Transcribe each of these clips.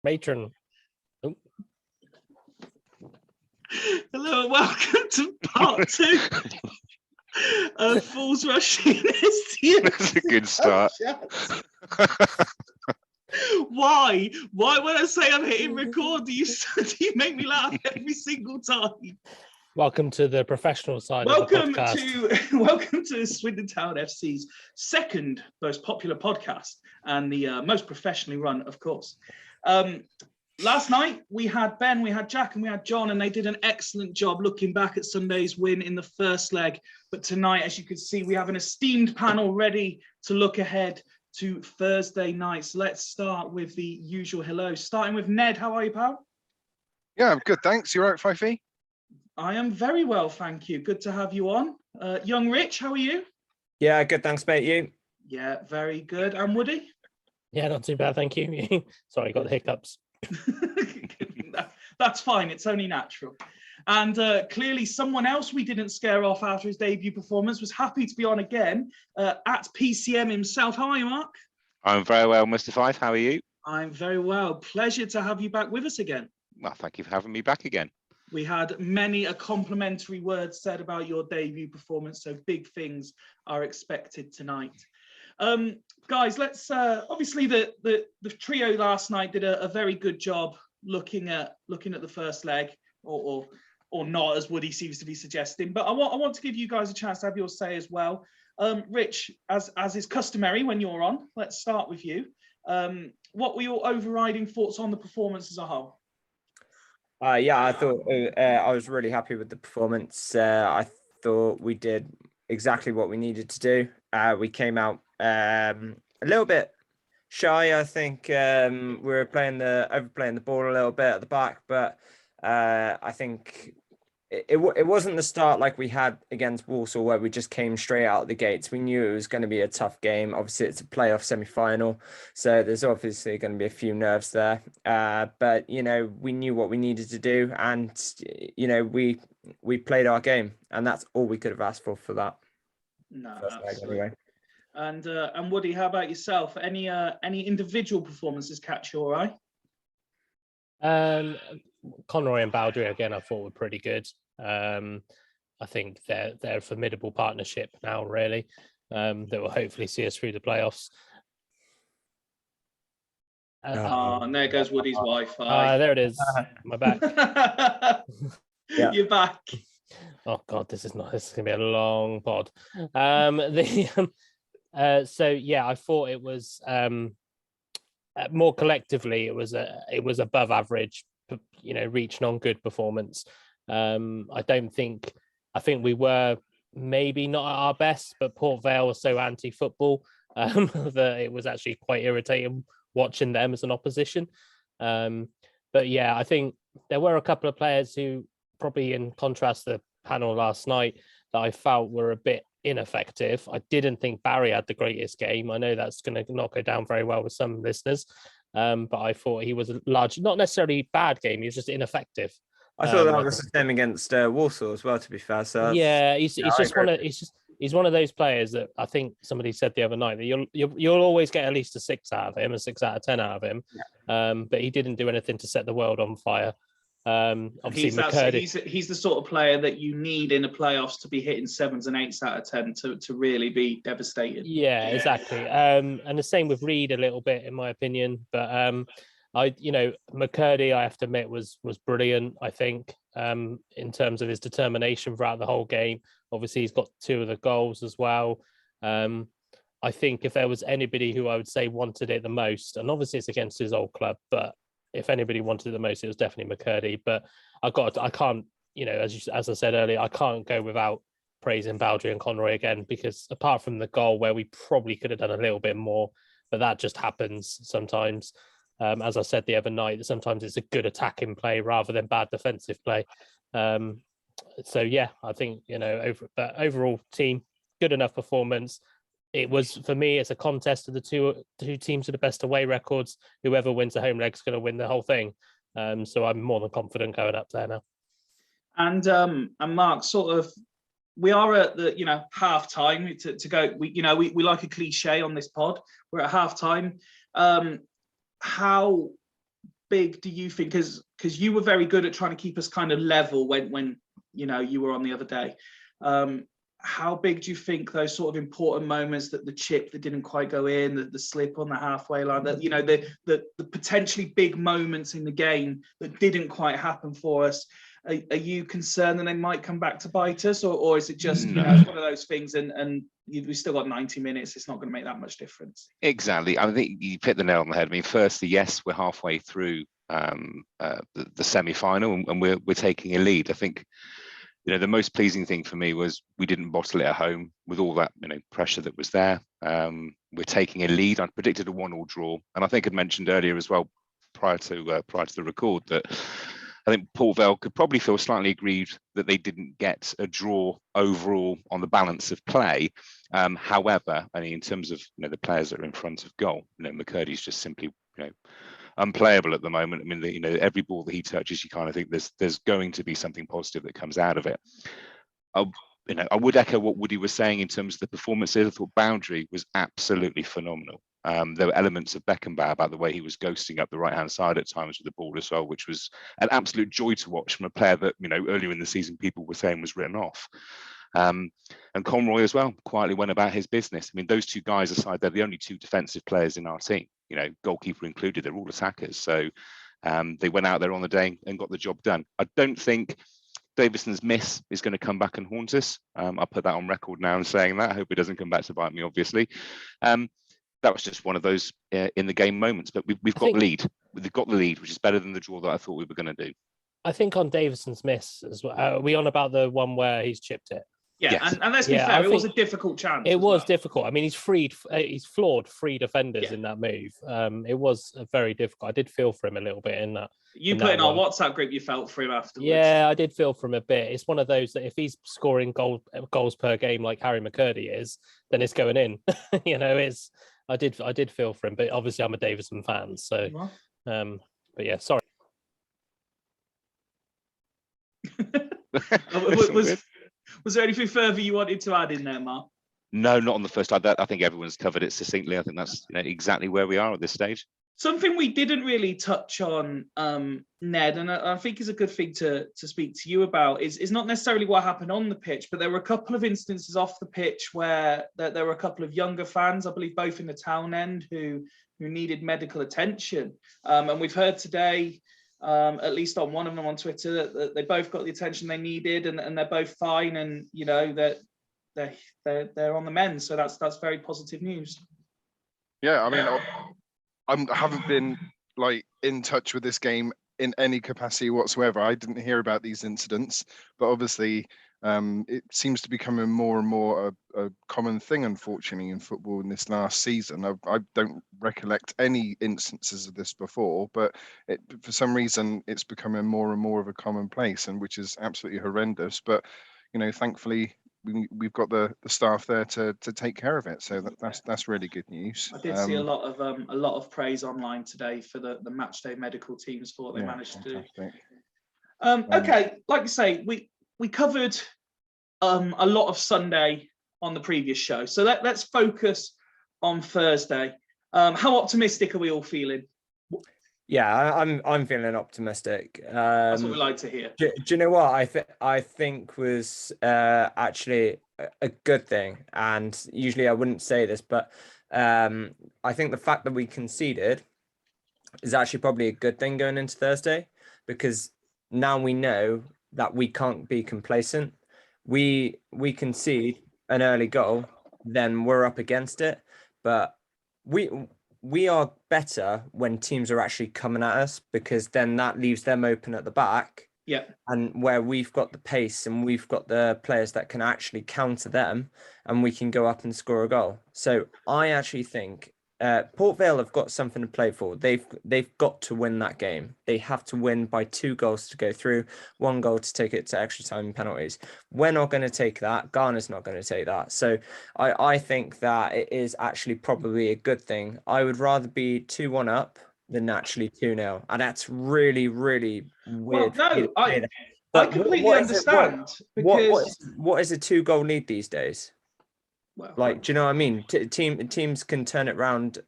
Matron. Oh. Hello and welcome to part 2 of Fools Rushing STFC. That's a good start. Why when I say I'm hitting record, do you make me laugh every single time? Welcome to the professional side Welcome of the podcast. welcome to Swindon Town FC's second most popular podcast and the most professionally run, of course. Last night we had Ben, we had Jack, and we had John, and they did an excellent job looking back at Sunday's win in the first leg. But tonight, as you can see, we have an esteemed panel ready to look ahead to Thursday night. So let's start with the usual hello, starting with Ned. How are you, pal? Yeah, I'm good, thanks. You all right, Fifey? I am very well, thank you. Good to have you on. Young Rich, how are you? Yeah, good, thanks, mate. You? Yeah, very good. And Woody? Yeah, not too bad, thank you. Sorry, got the hiccups. That's fine, it's only natural. And clearly someone else we didn't scare off after his debut performance was happy to be on again, at PCM himself. How are you, Mark? I'm very well, Mr. Fife. How are you? I'm very well. Pleasure to have you back with us again. Well, thank you for having me back again. We had many a complimentary word said about your debut performance, so big things are expected tonight. Guys, let's obviously the trio last night did a very good job looking at the first leg, or not, as Woody seems to be suggesting. But I want to give you guys a chance to have your say as well. Rich, as is customary when you're on, let's start with you. What were your overriding thoughts on the performance as a whole? Yeah, I thought I was really happy with the performance. I thought we did exactly what we needed to do. We came out a little bit shy. I think we were overplaying the ball a little bit at the back, but I think it wasn't the start like we had against Walsall where we just came straight out of the gates. We knew it was going to be a tough game. Obviously, it's a playoff semi-final, so there's obviously going to be a few nerves there. But we knew what we needed to do, and we played our game, and that's all we could have asked for that. No, Anyway. And Woody, how about yourself? Any individual performances catch your eye? Conroy and Baldry again, I thought were pretty good. I think they're a formidable partnership now, really, that will hopefully see us through the playoffs. And there goes Woody's Wi-Fi. There it is. Am I back? Yeah. You're back. Oh God, this is gonna be a long pod. So yeah, I thought it was more collectively it was above average, reaching on good performance. I think we were maybe not at our best, but Port Vale was so anti-football that it was actually quite irritating watching them as an opposition. But yeah, I think there were a couple of players who, probably in contrast to the panel last night, that I felt were a bit ineffective. I didn't think Barry had the greatest game. I know that's going to not go down very well with some listeners, but I thought he was not necessarily bad game. He was just ineffective. I thought that was the same against Walsall as well, to be fair. So yeah, he's one of those players that I think somebody said the other night that you'll always get at least a 6 out of him, a 6 out of 10 out of him. Yeah. But he didn't do anything to set the world on fire. Obviously, he's the sort of player that you need in the playoffs to be hitting 7s and 8s out of 10 to really be devastated. Yeah, exactly. And the same with Reed a little bit, in my opinion. But McCurdy, I have to admit, was brilliant. I think in terms of his determination throughout the whole game. Obviously, he's got 2 of the goals as well. I think if there was anybody who I would say wanted it the most, and obviously it's against his old club, but if anybody wanted it the most, it was definitely McCurdy. But I can't, as I said earlier, I can't go without praising Baldry and Conroy again, because apart from the goal where we probably could have done a little bit more, but that just happens sometimes. As I said the other night, sometimes it's a good attacking play rather than bad defensive play. So yeah, I think overall team, good enough performance. It was, for me, it's a contest of the two teams with the best away records. Whoever wins the home leg is going to win the whole thing. So I'm more than confident going up there now. And Mark, sort of, we are at the half time to go. We like a cliche on this pod. We're at half time. How big do you think, because you were very good at trying to keep us kind of level when you were on the other day. How big do you think those sort of important moments, that the chip that didn't quite go in, the slip on the halfway line, that the potentially big moments in the game that didn't quite happen for us, are you concerned that they might come back to bite us, or is it just it's one of those things, and we still got 90 minutes, it's not going to make that much difference? Exactly. I think you hit the nail on the head. I mean, firstly, yes, we're halfway through the semi-final, and we're taking a lead. I think the most pleasing thing for me was we didn't bottle it at home with all that pressure that was there. We're taking a lead. I predicted a 1-1 draw, and I think I'd mentioned earlier as well, prior to the record, that I think Port Vale could probably feel slightly aggrieved that they didn't get a draw overall on the balance of play. However, I mean, in terms of the players that are in front of goal, McCurdy's just simply unplayable at the moment. I mean, every ball that he touches, you kind of think there's going to be something positive that comes out of it. I would echo what Woody was saying in terms of the performances. I thought Boundary was absolutely phenomenal. There were elements of Beckenbauer about the way he was ghosting up the right-hand side at times with the ball as well, which was an absolute joy to watch from a player that, earlier in the season people were saying was written off. And Conroy as well quietly went about his business. I mean, those two guys aside, they're the only two defensive players in our team, goalkeeper included. They're all attackers. So they went out there on the day and got the job done. I don't think Davison's miss is going to come back and haunt us. I'll put that on record now and saying that. I hope it doesn't come back to bite me, obviously. That was just one of those in the game moments, but we've got the lead. We've got the lead, which is better than the draw that I thought we were going to do. I think on Davison's miss as well. Are we on about the one where he's chipped it? Yeah, yes. and let's be fair, it was a difficult chance. It was difficult. I mean, he's floored 3 defenders in that move. It was very difficult. I did feel for him a little bit in that. You put in our WhatsApp group, you felt for him afterwards. Yeah, I did feel for him a bit. It's one of those that if he's scoring goals per game like Harry McCurdy is, then it's going in. I did feel for him, but obviously I'm a Davison fan, so. But yeah, sorry. Was there anything further you wanted to add in there, Mark? No, not on the first side. I think everyone's covered it succinctly. I think that's exactly where we are at this stage. Something we didn't really touch on, Ned, and I think is a good thing to speak to you about, is not necessarily what happened on the pitch, but there were a couple of instances off the pitch where there were a couple of younger fans, I believe both in the town end, who needed medical attention. And we've heard today, at least on one of them on Twitter, that they both got the attention they needed, and they're both fine, and that they're on the mend. So that's very positive news. Yeah, I mean, I haven't been in touch with this game in any capacity whatsoever. I didn't hear about these incidents, but obviously it seems to be becoming more and more a common thing, unfortunately, in football in this last season. I don't recollect any instances of this before, but for some reason it's becoming more and more of a commonplace, and which is absolutely horrendous. But thankfully we've got the staff there to take care of it, so that's really good news. I did see a lot of praise online today for the match day medical teams for what they managed to do. Okay, like I say, we covered a lot of Sunday on the previous show, so let's focus on Thursday. How optimistic are we all feeling? Yeah, I'm feeling optimistic. That's what we like to hear. Do you know what I think was actually a good thing? And usually I wouldn't say this, but I think the fact that we conceded is actually probably a good thing going into Thursday, because now we know that we can't be complacent. We concede an early goal, then we're up against it, but we are better when teams are actually coming at us, because then that leaves them open at the back. Yeah. And where we've got the pace and we've got the players that can actually counter them, and we can go up and score a goal. So I actually think Port Vale have got something to play for. They've got to win that game. They have to win by 2 goals to go through, 1 goal to take it to extra time and penalties. We're not going to take that. Ghana's not going to take that. So I think that it is actually probably a good thing. I would rather be 2-1 up than actually 2-0. And that's really, really weird. Well, no, I completely understand. What is a 2-goal lead these days? Well, do you know what I mean? Teams can turn it around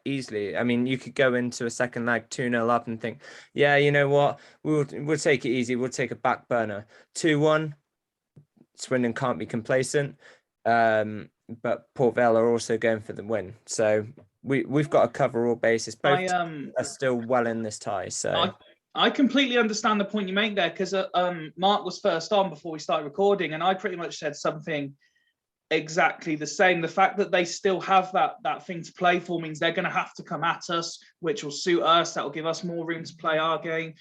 easily. I mean, you could go into a second leg 2-0 up and think, yeah, you know what, we'll take it easy. We'll take a back burner. 2-1. Swindon can't be complacent. But Port Vale are also going for the win. So we've got to cover all bases. Both teams are still well in this tie. So I completely understand the point you make there, because Mark was first on before we started recording, and I pretty much said something exactly the same. The fact that they still have that thing to play for means they're going to have to come at us, which will suit us. That will give us more room to play our game.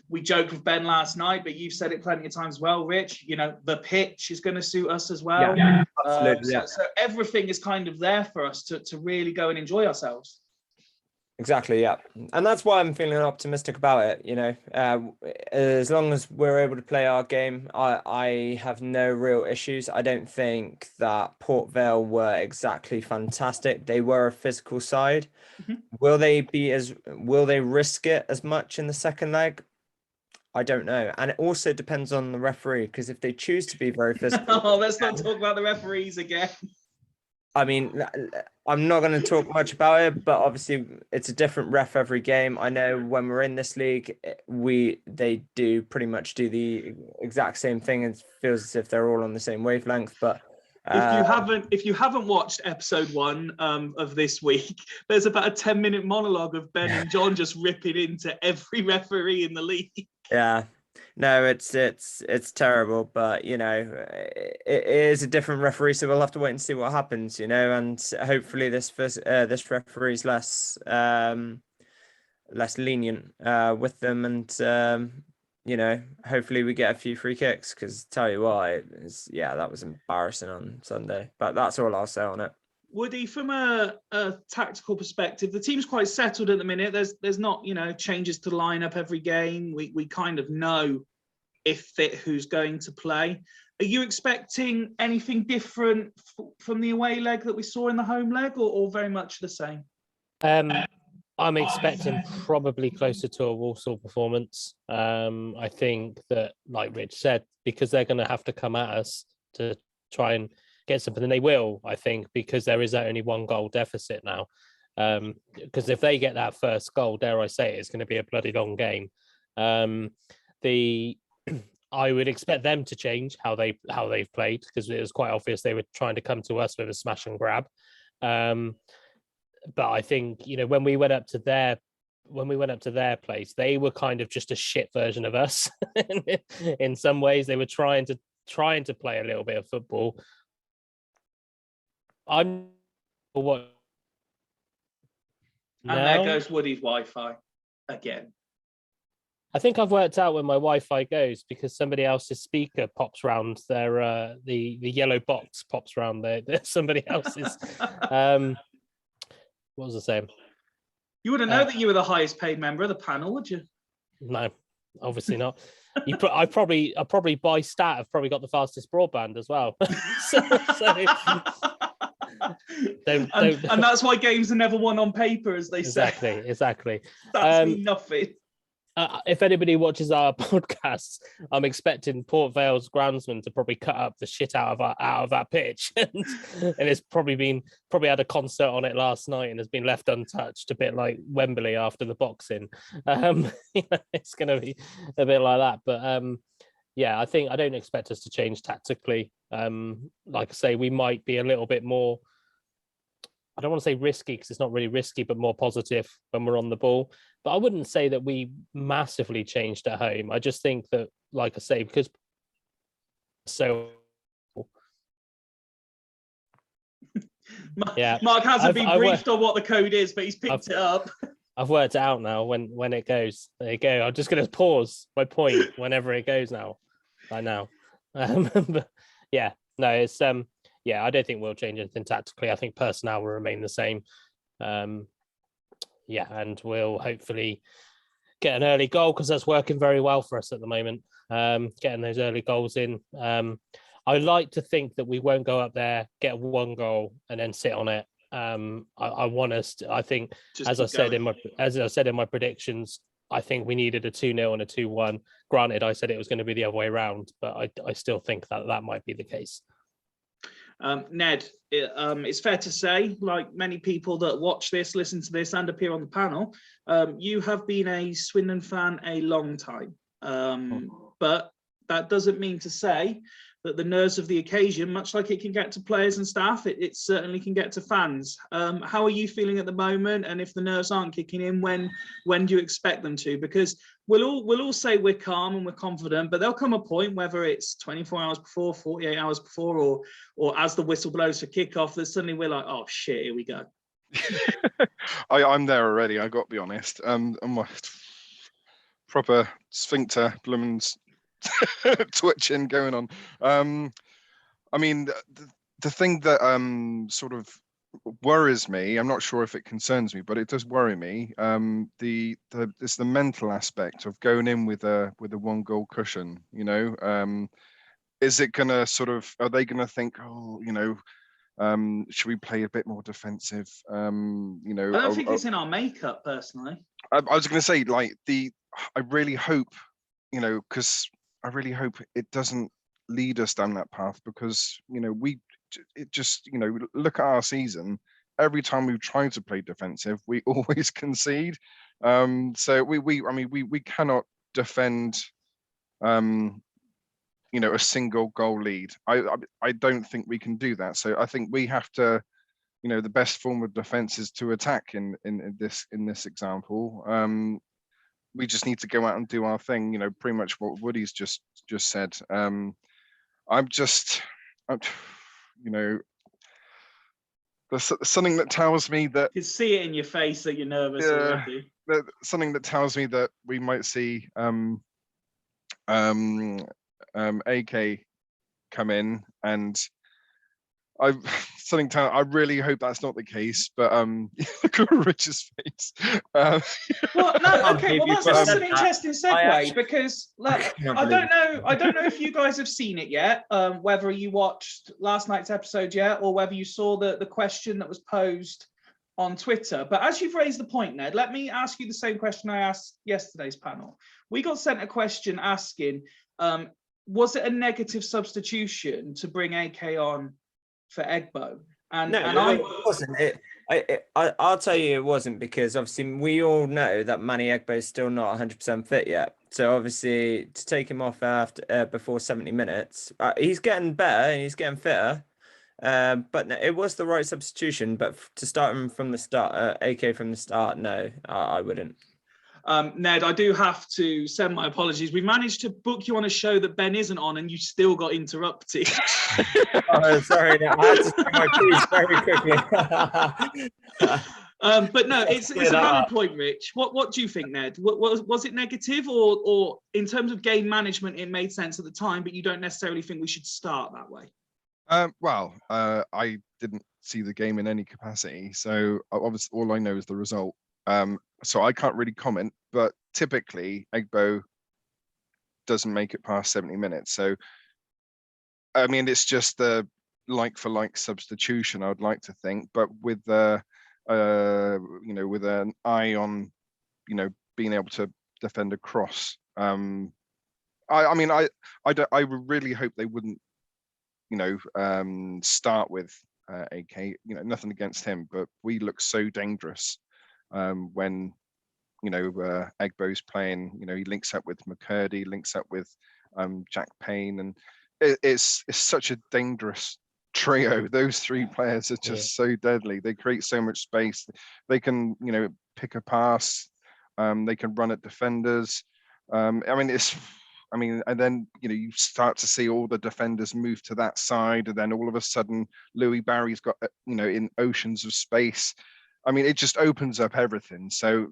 We joked with Ben last night, but you've said it plenty of times as well, Rich. You know, the pitch is going to suit us as well. Yeah, absolutely. So everything is kind of there for us to really go and enjoy ourselves. Exactly, yeah. And that's why I'm feeling optimistic about it. You know, as long as we're able to play our game, I have no real issues. I don't think that Port Vale were exactly fantastic. They were a physical side. Mm-hmm. Will they risk it as much in the second leg? I don't know. And it also depends on the referee, because if they choose to be very physical. Oh, let's not talk about the referees again. I mean, I'm not going to talk much about it, but obviously it's a different ref every game. I know when we're in this league, they do pretty much do the exact same thing. It feels as if they're all on the same wavelength. But if you haven't watched episode 1 of this week, there's about a 10-minute monologue of Ben and John just ripping into every referee in the league. Yeah. No, it's terrible, but you know, it is a different referee, so we'll have to wait and see what happens, you know, and hopefully this referee is less lenient with them, and you know, hopefully we get a few free kicks, because tell you what, that was embarrassing on Sunday. But that's all I'll say on it. Woody, from a tactical perspective, the team's quite settled at the minute. There's not, you know, changes to the lineup every game. We kind of know if fit who's going to play. Are you expecting anything different from the away leg that we saw in the home leg, or very much the same? I'm expecting probably closer to a Walsall performance. I think that, like Rich said, because they're going to have to come at us to try and get something, and they will, I think, because there is only 1 goal deficit now. Because if they get that first goal, dare I say it, it's going to be a bloody long game. I would expect them to change how they've played, because it was quite obvious they were trying to come to us with a smash and grab. But I think, you know, when we went up to their place, they were kind of just a shit version of us. In some ways, they were trying to play a little bit of football. I'm what? And there goes Woody's Wi-Fi again. I think I've worked out where my Wi-Fi goes, because somebody else's speaker pops round their the yellow box pops round there. Somebody else's. What was I saying? You wouldn't know that you were the highest paid member of the panel, would you? No, obviously not. I probably by stat have probably got the fastest broadband as well. And that's why games are never won on paper, as they say. Exactly. That's mean nothing. If anybody watches our podcasts, I'm expecting Port Vale's groundsman to probably cut up the shit out of that pitch, and it's probably had a concert on it last night and has been left untouched, a bit like Wembley after the boxing. It's going to be a bit like that, but I don't expect us to change tactically. Like I say, we might be a little bit more, I don't want to say risky, because it's not really risky, but more positive when we're on the ball. But I wouldn't say that we massively changed at home. I just think that, like I say, because Mark hasn't been briefed on what the code is, but he's picked it up. I've worked it out now when it goes. There you go. I'm just going to pause my point whenever it goes now. By now. But yeah, no, it's I don't think we'll change anything tactically. I think personnel will remain the same. And we'll hopefully get an early goal, because that's working very well for us at the moment. Getting those early goals in. I like to think that we won't go up there, get 1 goal, and then sit on it. I want us to, I think, as I said in my predictions, I think we needed a 2-0 and a 2-1. Granted, I said it was going to be the other way around, but I still think that might be the case. Ned, it's fair to say, like many people that watch this, listen to this, and appear on the panel, you have been a Swindon fan a long time. But that doesn't mean to say that the nerves of the occasion, much like it can get to players and staff, it certainly can get to fans. How are you feeling at the moment? And if the nerves aren't kicking in, when do you expect them to? Because we'll all say we're calm and we're confident, but there'll come a point, whether it's 24 hours before, 48 hours before, or as the whistle blows for kickoff, that suddenly we're like, oh shit, here we go. I'm there already. I got to be honest. I'm my proper sphincter bloomins twitching going on. I mean, the thing that sort of worries me, I'm not sure if it concerns me, but it does worry me. It's the mental aspect of going in with a 1-goal cushion. You know, is it gonna sort of? Are they gonna think, oh, you know, should we play a bit more defensive? You know, I don't think it's in our makeup, personally. I was gonna say, like, I really hope, you know, because I really hope it doesn't lead us down that path, because, you know, it just, you know, look at our season. Every time we've tried to play defensive, we always concede. So we cannot defend, you know, a single goal lead. I don't think we can do that. So I think we have to, you know, the best form of defense is to attack in this example. We just need to go out and do our thing, you know, pretty much what Woody's just said. You know, there's something that tells me that You can see it in your face that you're nervous already. Something that tells me that we might see AK come in, and I really hope that's not the case, but look at Rich's face. Well, no, okay, well that's an interesting segue, because look, I don't know if you guys have seen it yet, whether you watched last night's episode yet, or whether you saw the question that was posed on Twitter. But as you've raised the point, Ned, let me ask you the same question I asked yesterday's panel. We got sent a question asking, was it a negative substitution to bring AK on for Egbo? And it wasn't. I'll tell you it wasn't, because obviously we all know that Manny Egbo is still not 100% fit yet. So obviously to take him off after before 70 minutes, he's getting better and he's getting fitter. But no, it was the right substitution. But to start him from the start, AK from the start, no, I wouldn't. Ned, I do have to send my apologies. We managed to book you on a show that Ben isn't on, and you still got interrupted. Oh, sorry, no, I had to say my piece very quickly. But no, it's a valid point, Rich. What do you think, Ned? Was it negative, or in terms of game management, it made sense at the time, but you don't necessarily think we should start that way? Well, I didn't see the game in any capacity, so obviously all I know is the result. So I can't really comment, but typically Egbo doesn't make it past 70 minutes. So, I mean, it's just the like-for-like substitution, I would like to think, but with you know, with an eye on, you know, being able to defend across. I mean, I really hope they wouldn't, you know, start with AK. You know, nothing against him, but we look so dangerous. When, you know, Egbo's playing, you know, he links up with McCurdy, links up with Jack Payne, and it's such a dangerous trio. Those three players are just so deadly. They create so much space. They can, you know, pick a pass. They can run at defenders. I mean, and then, you know, you start to see all the defenders move to that side, and then all of a sudden, Louis Barry's got, you know, in oceans of space. I mean, it just opens up everything. So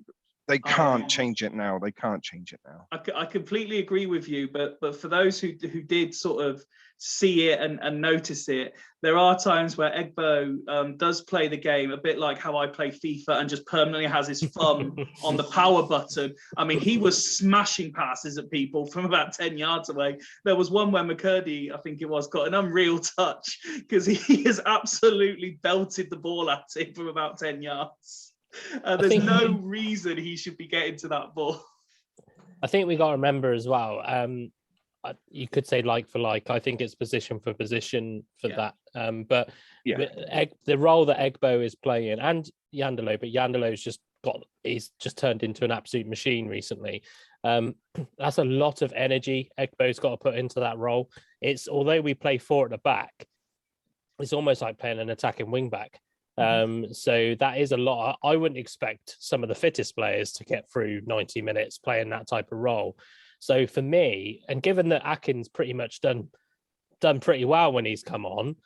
they can't change it now. They can't change it now. I completely agree with you, but for those who did sort of see it and notice it, there are times where Egbo does play the game a bit like how I play FIFA and just permanently has his thumb on the power button. I mean, he was smashing passes at people from about 10 yards away. There was one where McCurdy, I think it was, got an unreal touch because he has absolutely belted the ball at him from about 10 yards. There's no reason he should be getting to that ball. I think we got to remember as well, you could say like for like. I think it's position for position for that. But the role that Egbo is playing, and Yandelo, but Yandelo's he's just turned into an absolute machine recently. That's a lot of energy Egbo's got to put into that role. It's although we play 4 at the back, it's almost like playing an attacking wing back. So that is a lot. I wouldn't expect some of the fittest players to get through 90 minutes playing that type of role. So for me, and given that Akin's pretty much done pretty well when he's come on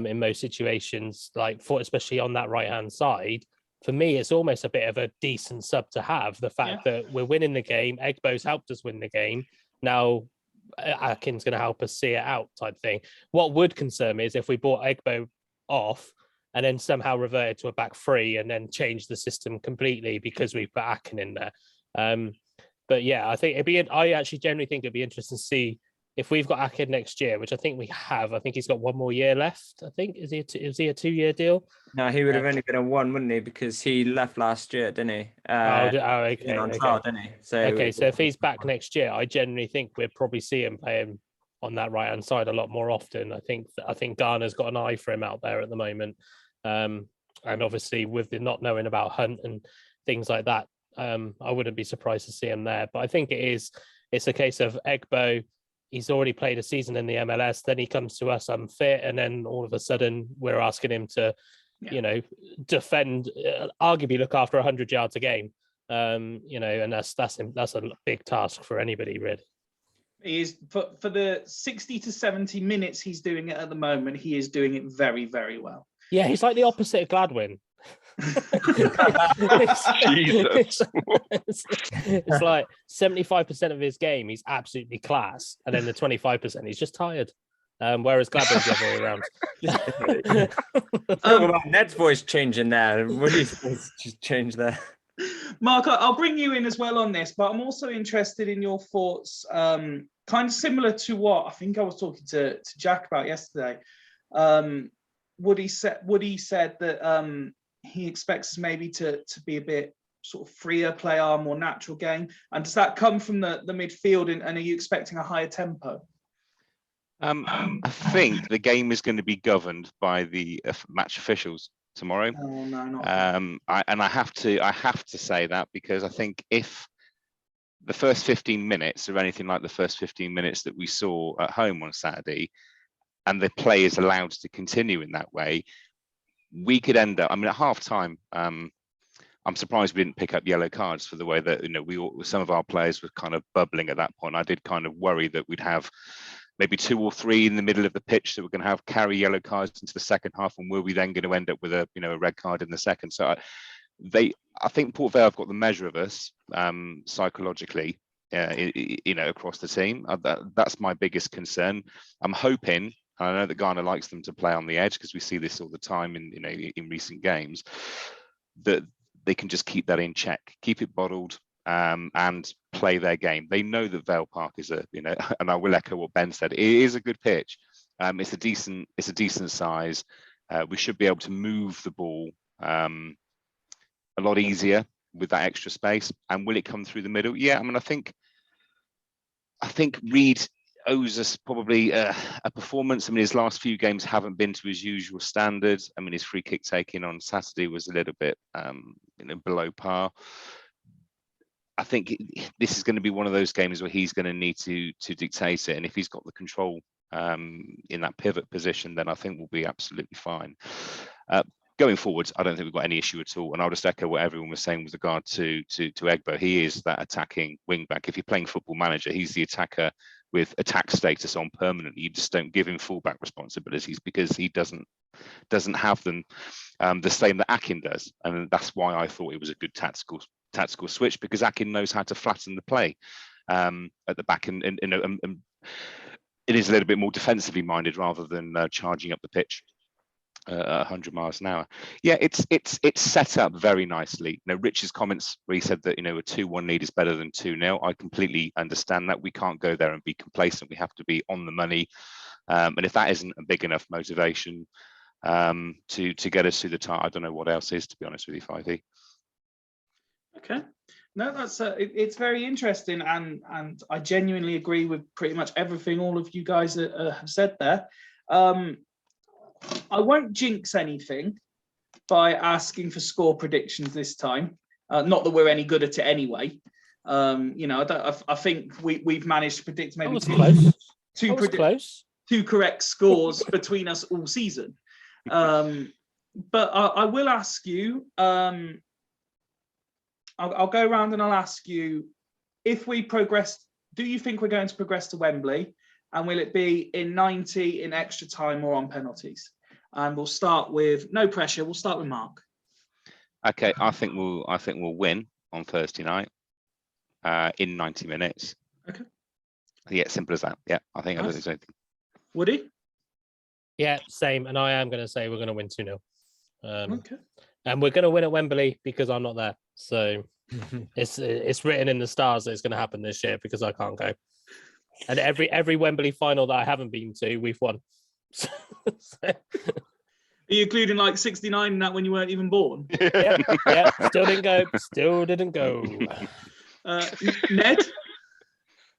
in most situations, especially on that right hand side, for me, it's almost a bit of a decent sub to have. The fact that we're winning the game, Egbo's helped us win the game. Now Akin's going to help us see it out, type thing. What would concern me is if we bought Egbo off and then somehow reverted to a back 3 and then changed the system completely because we've put Akin in there. But yeah, I think I actually generally think it'd be interesting to see if we've got Akin next year, which I think we have. I think he's got 1 more year left. I think is he a 2-year deal? No, he would have only been a 1, wouldn't he? Because he left last year, didn't he? Okay. On trial, didn't he? So if he's back next year, I generally think we'll probably see him playing on that right hand side a lot more often. I think Garner's got an eye for him out there at the moment. And obviously with the not knowing about Hunt and things like that, I wouldn't be surprised to see him there. But I think it's a case of Egbo. He's already played a season in the MLS. Then he comes to us unfit, and then all of a sudden we're asking him to, defend, arguably look after 100 yards a game. And that's a big task for anybody, really. He is for the 60 to 70 minutes he's doing it at the moment. He is doing it very, very well. Yeah, he's like the opposite of Gladwin. It's like 75% of his game he's absolutely class, and then the 25% he's just tired. Whereas Gladwin's the other way around. Talk about Ned's voice changing there. What do you think just change there? Mark, I'll bring you in as well on this, but I'm also interested in your thoughts, kind of similar to what I think I was talking to Jack about yesterday. Woody said that he expects maybe to be a bit sort of freer, play our more natural game. And does that come from the midfield, and are you expecting a higher tempo? I think the game is going to be governed by the match officials tomorrow. Oh no, not. I have to say that because I think if the first 15 minutes are anything like the first 15 minutes that we saw at home on Saturday, and the play is allowed to continue in that way, we could end up. I mean, at half time, I'm surprised we didn't pick up yellow cards for the way that some of our players were kind of bubbling at that point. I did kind of worry that we'd have maybe 2 or 3 in the middle of the pitch that we're going to have carry yellow cards into the second half, and were we then going to end up with a red card in the second? So I think Port Vale have got the measure of us psychologically, across the team. That's my biggest concern. I'm hoping. I know that Garner likes them to play on the edge because we see this all the time in recent games, that they can just keep that in check, keep it bottled, and play their game. They know that Vale Park is and I will echo what Ben said. It is a good pitch. It's a decent size. We should be able to move the ball a lot easier with that extra space. And will it come through the middle? Yeah, I mean, I think Reed owes us probably a performance. I mean, his last few games haven't been to his usual standards. I mean, his free kick taking on Saturday was a little bit below par. I think this is going to be one of those games where he's going to need to dictate it, and if he's got the control in that pivot position, then I think we'll be absolutely fine. Going forwards, I don't think we've got any issue at all, and I'll just echo what everyone was saying with regard to Egbo. He is that attacking wing back. If you're playing Football Manager, he's the attacker with attack status on permanently. You just don't give him fullback responsibilities because he doesn't have them the same that Akin does, and that's why I thought it was a good tactical switch, because Akin knows how to flatten the play at the back, and it is a little bit more defensively minded rather than charging up the pitch 100 miles an hour. Yeah, it's set up very nicely. Rich's comments where he said that a 2-1 lead is better than 2-0. I completely understand that. We can't go there and be complacent. We have to be on the money, and if that isn't a big enough motivation to get us through the time, I don't know what else is, to be honest with you, 5E. Okay. No, that's it's very interesting, and I genuinely agree with pretty much everything all of you guys have said there. I won't jinx anything by asking for score predictions this time. Not that we're any good at it anyway. I think we've managed to predict maybe two correct scores between us all season. But I will ask you. I'll go around and I'll ask you, if we progress, do you think we're going to progress to Wembley? And will it be in 90, in extra time, or on penalties? And we'll start with, no pressure, we'll start with Mark. Okay, I think we'll win on Thursday night in 90 minutes. Okay. Yeah, simple as that. Yeah, I think Nice. I don't think anything. Woody? Yeah, same. And I am going to say we're going to win 2-0. Okay. And we're going to win at Wembley because I'm not there. So it's written in the stars that it's going to happen this year because I can't go. And every Wembley final that I haven't been to, we've won. Are you including like 69 and that when you weren't even born? Yeah, still didn't go. Ned?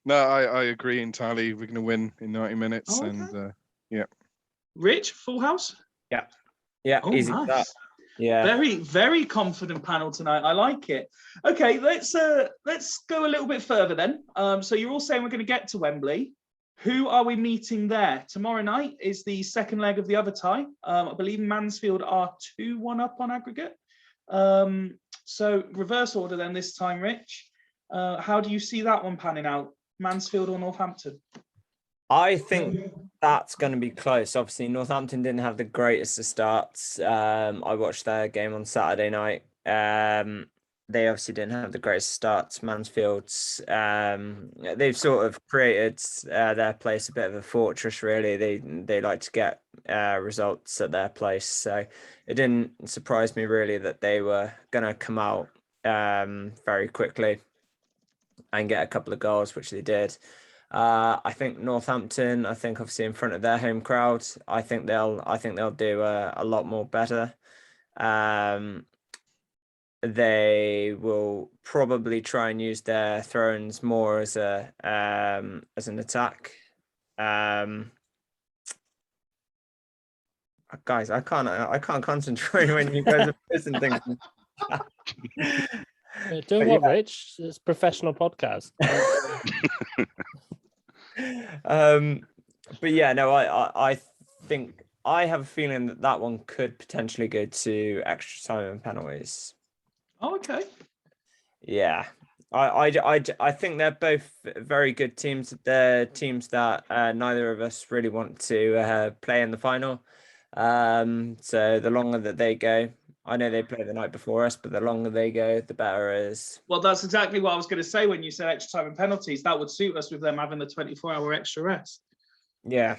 No, I agree entirely. We're going to win in 90 minutes. Okay. And yeah. Rich, full house? Yeah, Oh, easy. nice. That. Yeah. Very, very confident panel tonight. I like it. Okay, let's go a little bit further then. So you're all saying we're going to get to Wembley. Who are we meeting there? Tomorrow night is the second leg of the other tie. I believe Mansfield are 2-1 up on aggregate. So reverse order then this time, Rich. How do you see that one panning out? Mansfield or Northampton? I think that's going to be close. Obviously, Northampton didn't have the greatest of starts. I watched their game on Saturday night. They obviously didn't have the greatest starts. Mansfield's, they've sort of created their place a bit of a fortress, really. They like to get results at their place. So it didn't surprise me, really, that they were going to come out very quickly and get a couple of goals, which they did. I think Northampton, obviously in front of their home crowd, I think they'll do a lot more better. They will probably try and use their throw-ins more as an attack. Guys, I can't concentrate when you guys are missing things. Doing what, Rich? It's a professional podcast. But yeah, no, I think I have a feeling that one could potentially go to extra time and penalties. Oh, okay. Yeah, I think they're both very good teams. They're teams that neither of us really want to play in the final. So the longer that they go, I know they play the night before us, but the longer they go, the better it is. Well, that's exactly what I was going to say when you said extra time and penalties. That would suit us with them having the 24-hour extra rest. Yeah.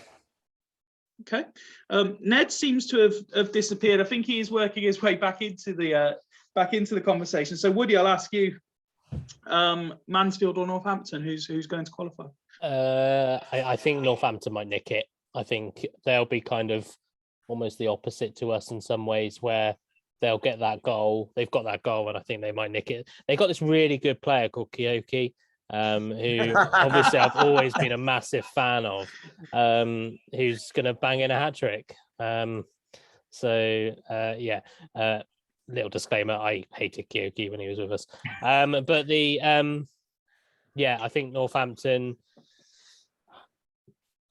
Okay. Ned seems to have disappeared. I think he is working his way back into the conversation. So Woody, I'll ask you, Mansfield or Northampton, who's going to qualify? I think Northampton might nick it. I think they'll be kind of almost the opposite to us in some ways, where they'll get that goal. They've got that goal, and I think they might nick it. They got this really good player called Kyoki, who obviously I've always been a massive fan of, who's going to bang in a hat trick. Little disclaimer: I hated Kyoki when he was with us. But I think Northampton.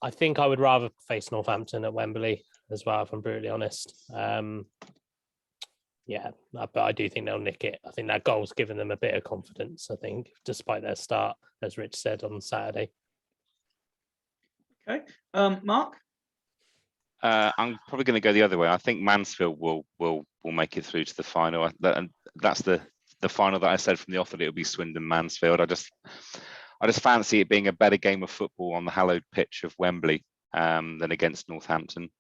I think I would rather face Northampton at Wembley as well, if I'm brutally honest. But I do think they'll nick it. I think that goal's given them a bit of confidence, I think, despite their start, as Rich said, on Saturday. Okay. Mark? I'm probably going to go the other way. I think Mansfield will make it through to the final. And that's the final that I said from the off, that it will be Swindon Mansfield. I just fancy it being a better game of football on the hallowed pitch of Wembley than against Northampton.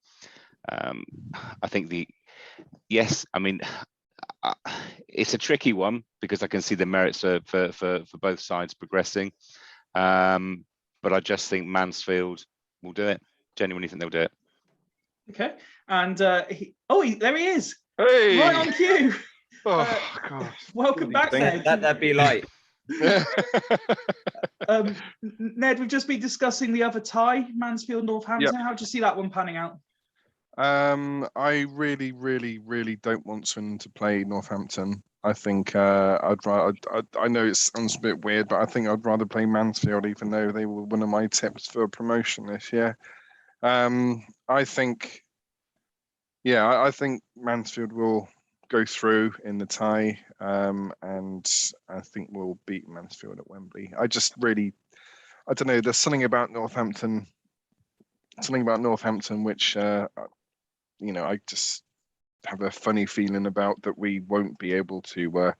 I think it's a tricky one because I can see the merits for both sides progressing. But I just think Mansfield will do it. Genuinely think they'll do it. Okay. And there he is. Hey! Right on cue. Oh God. Welcome back, Ned. Let that be light. Ned, we've just been discussing the other tie, Mansfield Northampton. How do you see that one panning out? I really, really, really don't want Swindon to play Northampton. I think I'd rather. I know it sounds a bit weird, but I think I'd rather play Mansfield, even though they were one of my tips for promotion this year. I think, I think Mansfield will go through in the tie, and I think we'll beat Mansfield at Wembley. I don't know. There's something about Northampton which I just have a funny feeling about that we won't be able to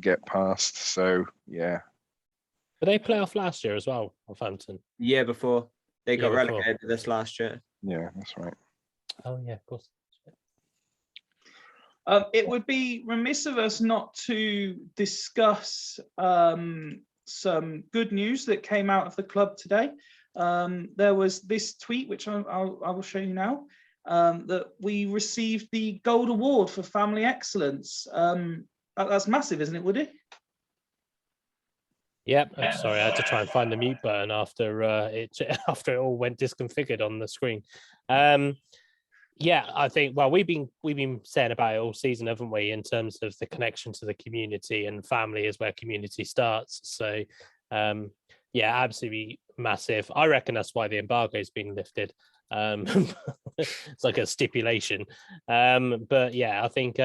get past. So yeah. Did they play off last year as well, Northampton? Year before they got Year before. relegated this last year. Yeah, that's right. Oh yeah, of course. It would be remiss of us not to discuss some good news that came out of the club today. There was this tweet, which I will show you now, that we received the Gold Award for Family Excellence. That's massive, isn't it, Woody? Yep. Sorry, I had to try and find the mute button after it all went disconfigured on the screen. I think we've been saying about it all season, haven't we? In terms of the connection to the community, and family is where community starts. So, absolutely massive. I reckon that's why the embargo's been lifted. It's like a stipulation. But yeah, I think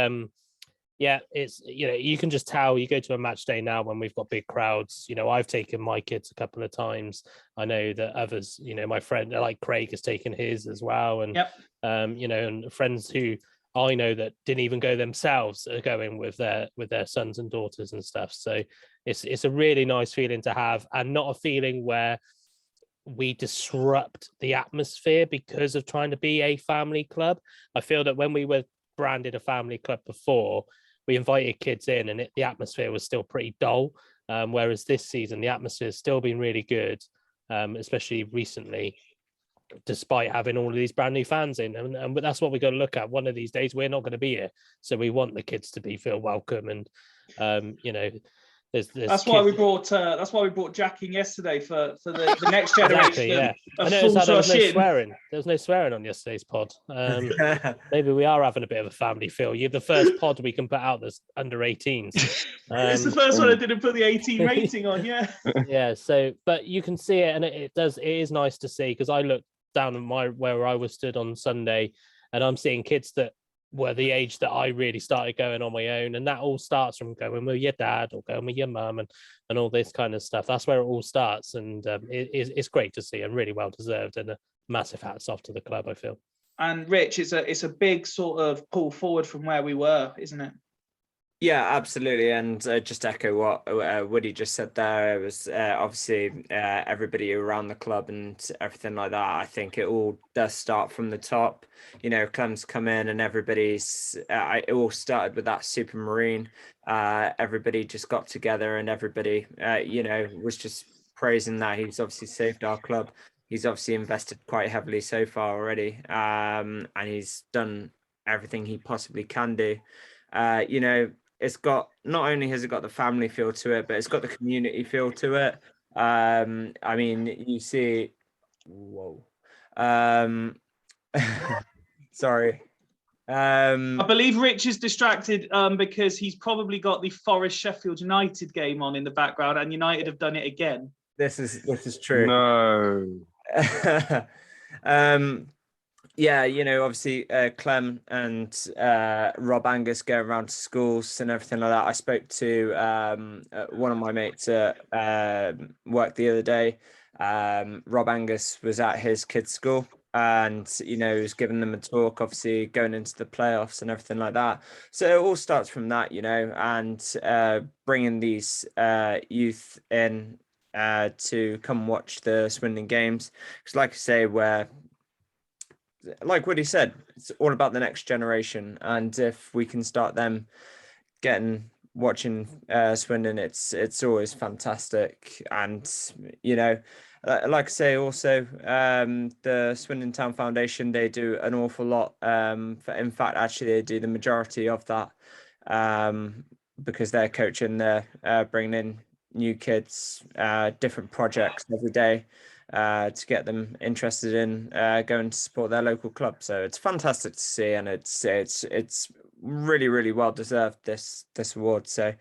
it's you can just tell. You go to a match day now when we've got big crowds. I've taken my kids a couple of times. I know that others, my friend like Craig has taken his as well, and and friends who I know that didn't even go themselves are going with their sons and daughters and stuff. So it's a really nice feeling to have, and not a feeling where we disrupt the atmosphere because of trying to be a family club. I feel that when we were branded a family club before, we invited kids in and the atmosphere was still pretty dull. Whereas this season, the atmosphere has still been really good, especially recently, despite having all of these brand new fans in. And that's what we're going to look at. One of these days, we're not going to be here. So we want the kids to feel welcome. And, there's that's why we brought Jack in yesterday for the next generation. Exactly, of I full noticed there was no rush in. swearing. There was no swearing on yesterday's pod. Maybe we are having a bit of a family feel. You're the first pod we can put out that's under 18s. It's the first one I didn't put the 18 rating on. Yeah. So, but you can see it, and it is nice to see, because I looked down at where I was stood on Sunday, and I'm seeing kids that were the age that I really started going on my own, and that all starts from going with your dad or going with your mum and all this kind of stuff. That's where it all starts, and it's great to see, and really well deserved, and a massive hats off to the club, I feel. And Rich, it's a big sort of pull forward from where we were, isn't it? Yeah, absolutely. And just echo what Woody just said there. It was obviously everybody around the club and everything like that. I think it all does start from the top. Clem's come in and everybody's, it all started with that Supermarine. Everybody just got together and everybody, was just praising that. He's obviously saved our club. He's obviously invested quite heavily so far already. And he's done everything he possibly can do. It's got, not only has it got the family feel to it, but it's got the community feel to it. I mean, you see, whoa. Sorry. I believe Rich is distracted because he's probably got the Forest Sheffield United game on in the background, and United have done it again. This is true. No. Yeah, obviously Clem and Rob Angus go around to schools and everything like that. I spoke to one of my mates at work the other day. Rob Angus was at his kid's school, and he was giving them a talk, obviously going into the playoffs and everything like that. So it all starts from that, and bringing these youth in to come watch the Swindon games. Because like I say, like what he said, it's all about the next generation, and if we can start them watching Swindon, it's always fantastic. And like I say, also the Swindon Town Foundation, they do an awful lot. In fact, actually, they do the majority of that because they're coaching, they're bringing in new kids, different projects every day to get them interested in going to support their local club. So it's fantastic to see, and it's really well deserved, this award. So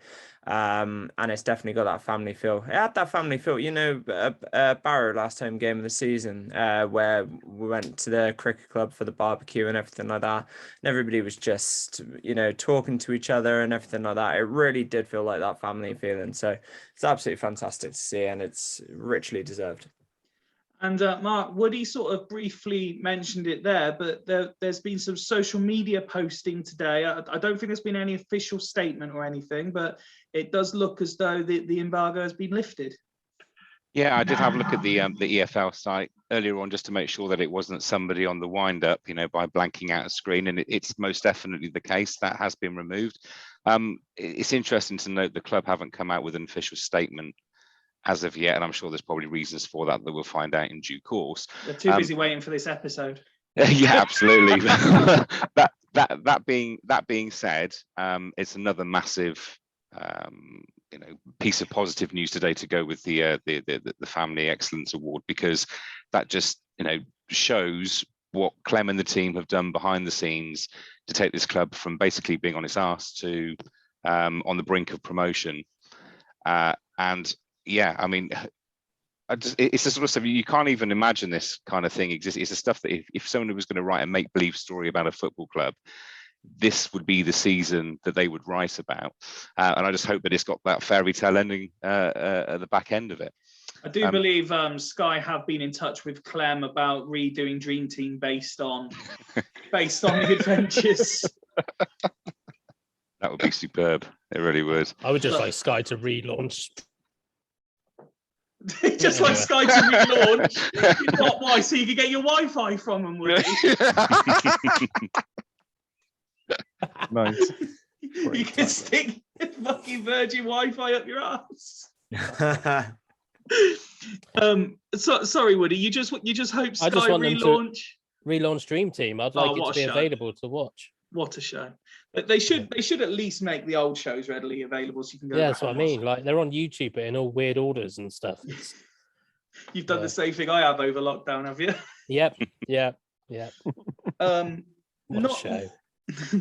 and it's definitely got that family feel. It had that family feel, Barrow last home game of the season, where we went to the cricket club for the barbecue and everything like that, and everybody was just talking to each other and everything like that. It really did feel like that family feeling. So it's absolutely fantastic to see, and it's richly deserved. And Mark, Woody sort of briefly mentioned it there, but there's been some social media posting today. I don't think there's been any official statement or anything, but it does look as though the embargo has been lifted. Yeah, I did have a look at the EFL site earlier on just to make sure that it wasn't somebody on the wind up, by blanking out a screen, and it's most definitely the case. That has been removed. It's interesting to note the club haven't come out with an official statement as of yet, and I'm sure there's probably reasons for that we'll find out in due course. They're too busy waiting for this episode. Yeah, absolutely. that being said, it's another massive piece of positive news today to go with the Family Excellence Award, because that just shows what Clem and the team have done behind the scenes to take this club from basically being on its arse to on the brink of promotion. And yeah, I mean, it's the sort of stuff you can't even imagine this kind of thing exists. It's the stuff that if someone was going to write a make-believe story about a football club, this would be the season that they would write about. And I just hope that it's got that fairy tale ending at the back end of it. I do believe Sky have been in touch with Clem about redoing Dream Team based on the adventures. That would be superb. It really would. I would just like Sky to relaunch. Just like Sky to relaunch. Why? So you could get your Wi-Fi from them, would you? Nice. You can stick fucking Virgin Wi-Fi up your ass. Sorry, Woody. You just hope Sky relaunch Dream Team. I'd like it to be available to watch. What a show! But they should at least make the old shows readily available so you can go. Yeah, that's what I mean. Like they're on YouTube, but in all weird orders and stuff. You've done the same thing I have over lockdown, have you? Yep. What a show!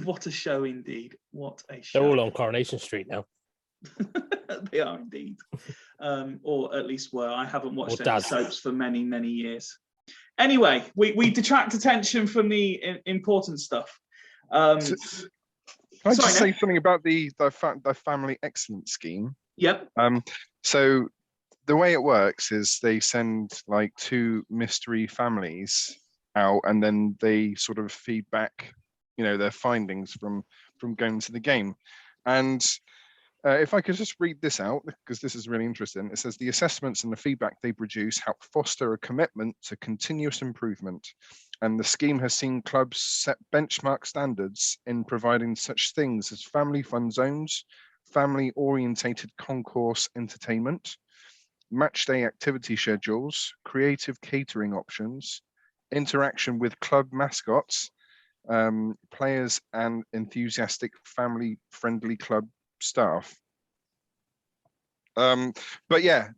What a show indeed! What a show! They're all on Coronation Street now. They are indeed, or at least were. I haven't watched any soaps for many years. Anyway, we detract attention from the important stuff. Can I just say something about the Family Excellence Scheme? Yep. So the way it works is they send like 2 mystery families out, and then they sort of feed back, their findings from going to the game. And if I could just read this out, because this is really interesting. It says the assessments and the feedback they produce help foster a commitment to continuous improvement. And the scheme has seen clubs set benchmark standards in providing such things as family fun zones, family-orientated concourse entertainment, match day activity schedules, creative catering options, interaction with club mascots, players and enthusiastic family-friendly club staff. But yeah,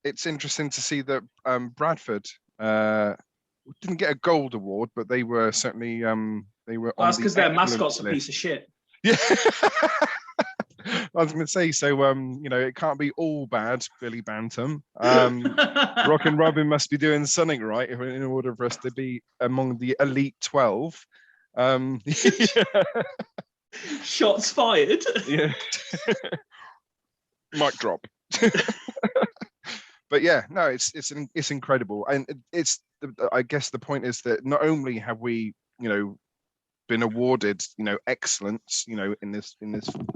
it's interesting to see that Bradford didn't get a gold award, but they were certainly they were. That's because their mascot's a piece of shit. Yeah. I was going to say, so it can't be all bad, Billy Bantam. Rock and Robin must be doing something right in order for us to be among the elite 12. Yeah. Shots fired. Yeah. Mic drop. But yeah, no, it's incredible, and I guess the point is that not only have we been awarded excellence in this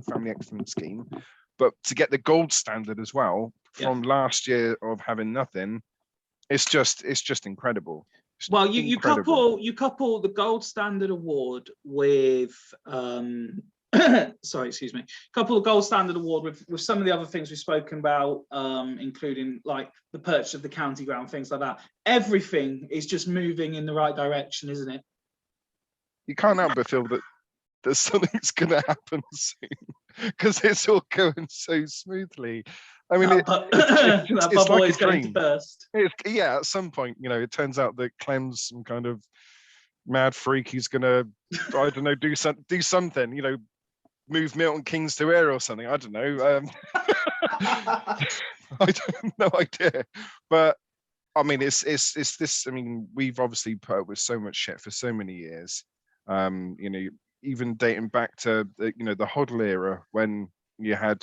Family Excellence Scheme, but to get the gold standard as well from last year of having nothing, it's just incredible. Well, you couple the gold standard award with sorry, excuse me. Couple of gold standard award with some of the other things we've spoken about, including like the purchase of the county ground, things like that. Everything is just moving in the right direction, isn't it? you can't help but feel that something's going to happen soon because it's all going so smoothly. I mean, that bubble like is a going to dream. burst. Yeah, at some point, it turns out that Clem's some kind of mad freak. He's going to, I don't know, do something, move Milton Keynes to air or something. I don't know. I don't no idea. But I mean, it's this. I mean, we've obviously put up with so much shit for so many years. Even dating back to the Hoddle era when you had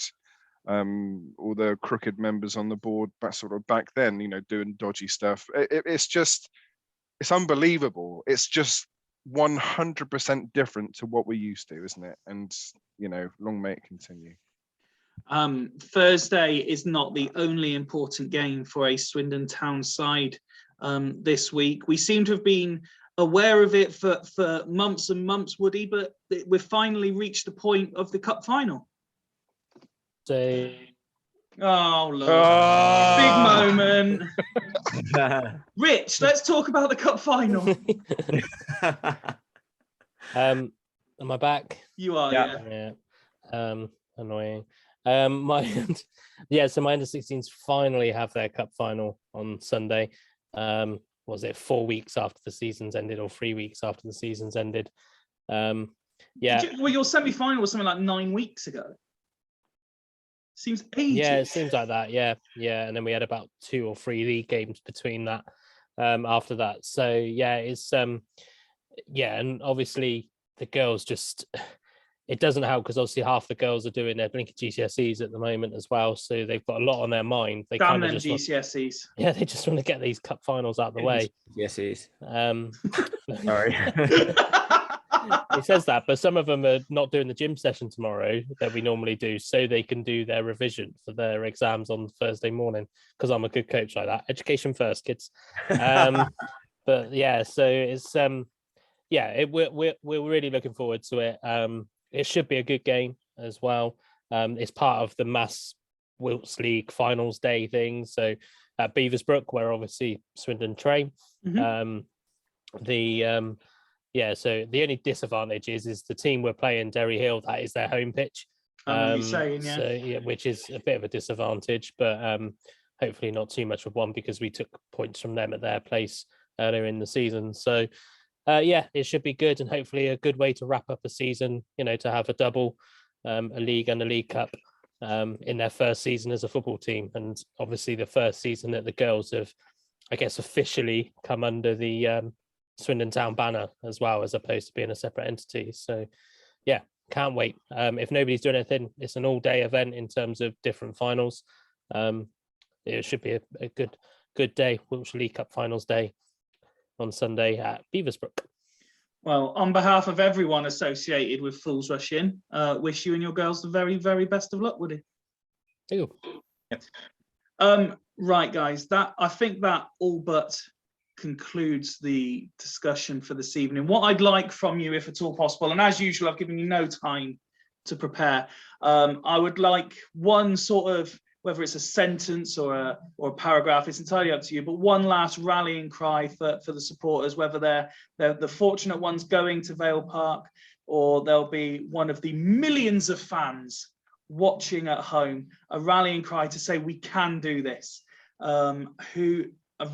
all the crooked members on the board back then, doing dodgy stuff. It's unbelievable. It's just 100% different to what we used to, isn't it? And long may it continue. Thursday is not the only important game for a Swindon Town side this week. We seem to have been aware of it for months and months, Woody, but we've finally reached the point of the cup final. So, oh, Lord. Big moment. Rich, let's talk about the cup final. am I back? You are, yeah. Annoying. So my under-16s finally have their cup final on Sunday. Was it 4 weeks after the season's ended or 3 weeks after the season's ended? Well, your semi-final was something like 9 weeks ago. Seems ages. Yeah, it seems like that. Yeah. And then we had about 2 or 3 league games between that after that. So yeah, it's and obviously the girls just it doesn't help because obviously half the girls are doing their blinking GCSEs at the moment as well. So they've got a lot on their mind. They Damn kind of them just GCSEs. they just want to get these cup finals out of the way. GCSEs. Sorry. He says that, but some of them are not doing the gym session tomorrow that we normally do, so they can do their revision for their exams on Thursday morning. Because I'm a good coach like that. Education first, kids. But yeah, so it's we're really looking forward to it. It should be a good game as well. It's part of the Mass Wilts League Finals Day thing. So at Beaversbrook, where obviously Swindon train. Mm-hmm. So the only disadvantage is the team we're playing, Derry Hill, that is their home pitch. Which is a bit of a disadvantage, but hopefully not too much of one because we took points from them at their place earlier in the season. So it should be good and hopefully a good way to wrap up a season, to have a double, a league and a League Cup in their first season as a football team. And obviously the first season that the girls have, I guess, officially come under the Swindon Town banner as well, as opposed to being a separate entity. So yeah, can't wait. If nobody's doing anything, it's an all-day event in terms of different finals. It should be a good day. Wiltshire League Cup Finals Day on Sunday at Beaversbrook. Well, on behalf of everyone associated with Fools Rush In, wish you and your girls the very, very best of luck, Woody. Ew. Right, guys, I think that all but concludes the discussion for this evening. What I'd like from you, if at all possible, and as usual, I've given you no time to prepare. I would like one sort of, whether it's a sentence or a paragraph, it's entirely up to you, but one last rallying cry for the supporters, whether they're the fortunate ones going to Vale Park or they'll be one of the millions of fans watching at home, a rallying cry to say we can do this.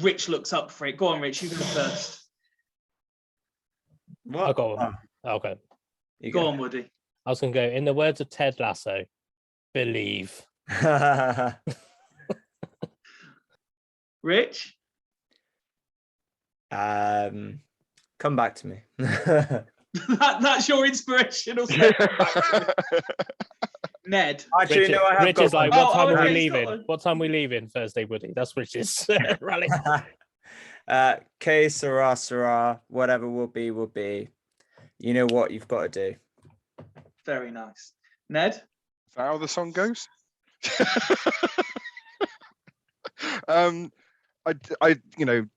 Rich looks up for it. Go on, Rich, you go first. What? I got one. Okay. Go on, Woody. I was going to go, in the words of Ted Lasso, believe. Rich? Come back to me. That's your inspirational statement. Ned. Actually, Rich, no, I have Rich got is like, one. what time are we okay, leaving? Scotland. What time are we leaving Thursday, Woody? That's Rich's rally. K, Sarah, whatever will be. You know what you've got to do. Very nice. Ned? Is that how the song goes?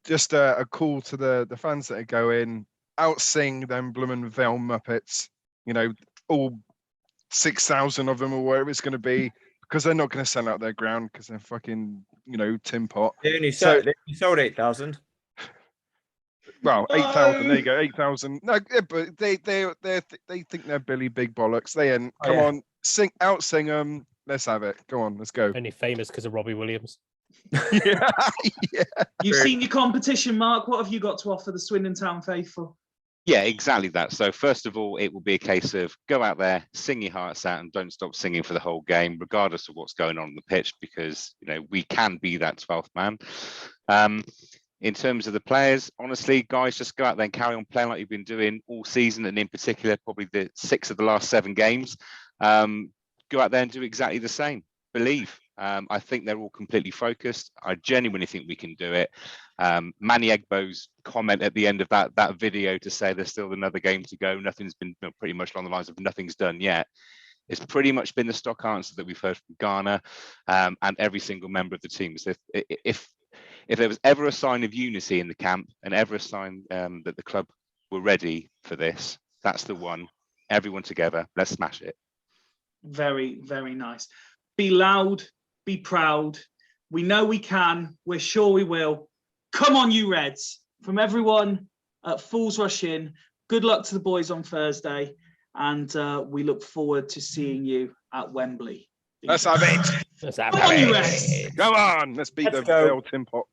Just a call to the fans that are going, out-sing them bloomin' Vale Muppets, all 6,000 of them or whatever it's going to be, because they're not going to sell out their ground because they're fucking, tin pot. They only sold 8,000. Well, 8,000. There you go. 8,000. No, yeah, but they think they're Billy Big Bollocks. They ain't. Oh, Come yeah. on, sing them. Let's have it. Go on, let's go. Only famous because of Robbie Williams. Yeah, yeah. You've True. seen your competition, Mark. What have you got to offer the Swindon Town faithful? Yeah, exactly that. So first of all, it will be a case of go out there, sing your hearts out, and don't stop singing for the whole game, regardless of what's going on the pitch, because we can be that 12th man. In terms of the players, honestly, guys, just go out there and carry on playing like you've been doing all season, and in particular, probably the 6 of the last 7 games. Go out there and do exactly the same. Believe. I think they're all completely focused. I genuinely think we can do it. Manny Egbo's comment at the end of that video to say there's still another game to go, nothing's been pretty much along the lines of nothing's done yet. It's pretty much been the stock answer that we've heard from Ghana and every single member of the team. So if there was ever a sign of unity in the camp and ever a sign that the club were ready for this, that's the one. Everyone together, let's smash it. Very, very nice. Be loud, be proud. We know we can. We're sure we will. Come on, you Reds. From everyone at Fools Rush In, good luck to the boys on Thursday. And we look forward to seeing you at Wembley. Let's have it. Let's have Come on, you it. Reds. Go on. Let's beat Let's the go. Vale Tin Pot.